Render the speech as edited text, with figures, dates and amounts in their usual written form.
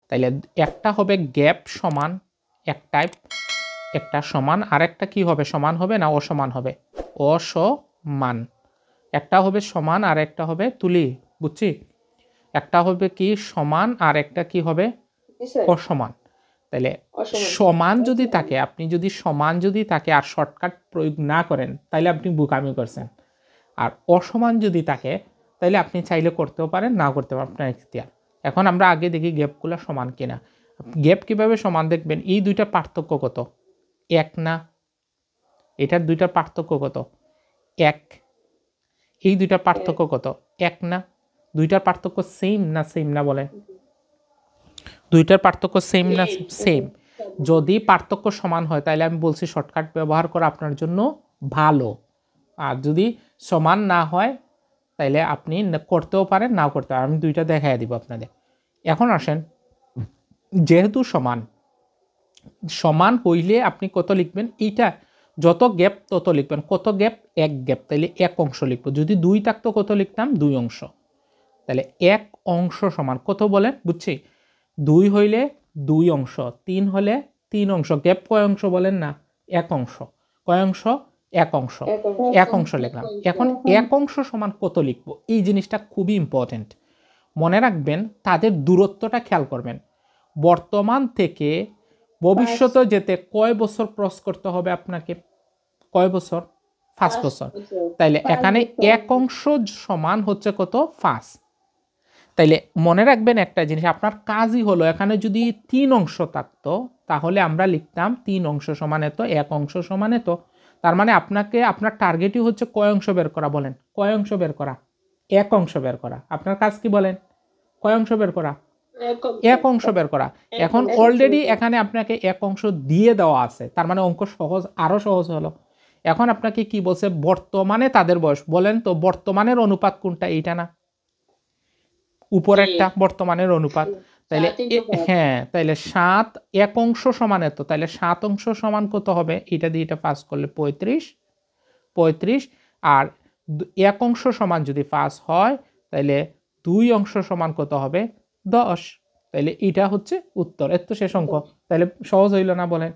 তাইলে একটা হবে গ্যাপ সমান একটাই, একটা সমান, আর একটা কি হবে, সমান হবে না অসমান হবে, অসমান। একটা হবে সমান আর একটা হবে তুলি, বুঝছি? একটা হবে কি সমান আর একটা কি হবে অসমান। তাহলে সমান যদি থাকে, আপনি যদি সমান যদি থাকে আর শর্টকাট প্রয়োগ না করেন তাহলে আপনি বোকামি করছেন। আর অসমান যদি থাকে তাহলে আপনি চাইলে করতেও পারেন, না করতে পারেন, আপনার ইখতিয়ার। এখন আমরা আগে দেখি গ্যাপগুলো সমান কিনা। গ্যাপ কিভাবে সমান দেখবেন, এই দুইটা পার্থক্য কত, এক না? এটার দুইটার পার্থক্য কত, এক। এই দুইটার পার্থক্য কত, এক না? দুইটার পার্থক্য সেম না সেম না বলেন? দুইটার পার্থক্য সেম না সেম? যদি পার্থক্য সমান হয় তাহলে আমি বলছি শর্টকাট ব্যবহার করা আপনার জন্য ভালো। আর যদি সমান না হয় তাইলে আপনি করতেও পারেন, নাও করতে পারেন। আমি দুইটা দেখাই দিব আপনাদের। এখন আসেন, যেহেতু সমান, সমান হইলে আপনি কত লিখবেন, এইটা যত গ্যাপ তত লিখবেন। কত গ্যাপ, এক গ্যাপ, তাইলে এক অংশ লিখবো। যদি দুই থাকতো কত লিখতাম, দুই অংশ। তাহলে এক অংশ সমান কত বলেন, বুঝছি? দুই হইলে দুই অংশ, তিন হলে তিন অংশ। গ্যাপ কয় অংশ বলেন না, এক অংশ। কয় অংশ, এক অংশ। এক অংশ লিখলাম। এখন এক অংশ সমান কত লিখবো, এই জিনিসটা খুবই ইম্পর্টেন্ট। মনে রাখবেন, তাদের দূরত্বটা খেয়াল করবেন। বর্তমান থেকে ভবিষ্যতে যেতে কয় বছর ক্রস করতে হবে আপনাকে, কয় বছর, 5 বছর। তাইলে এখানে এক অংশ সমান হচ্ছে কত, 5। তাইলে মনে রাখবেন একটা জিনিস, আপনার কাজই হলো, এখানে যদি 3 অংশ থাকতো তাহলে আমরা লিখতাম 3 অংশ সমান এত, এক অংশ সমান এত। তার মানে আপনাকে, আপনার টার্গেটই হচ্ছে কয় অংশ বের করা, বলেন কয় অংশ বের করা, এক অংশ বের করা। আপনার কাজ কি বলেন, কয় অংশ বের করা, এক অংশ বের করা। এখন অলরেডি এখানে আপনাকে এক অংশ দিয়ে দেওয়া আছে, তার মানে অঙ্ক সহজ, আরো সহজ হলো। এখন আপনাকে কি বলছে, বর্তমানে তাদের বয়স, বলেন তো বর্তমানের অনুপাত কোনটা, এইটা না? উপরেরটা বর্তমানের অনুপাত। তাইলে হ্যাঁ, তাইলে 7 এক অংশ সমান এত, তাইলে 7 অংশ সমান কত হবে, এটা দিয়ে এটা পাস করলে 35, 35। আর এক অংশ সমান যদি 5 হয় তাইলে 2 অংশ সমান কত হবে, 10। তাইলে এটা হচ্ছে উত্তর। এত শেষ অঙ্ক। তাইলে সহজ হইল না বলেন?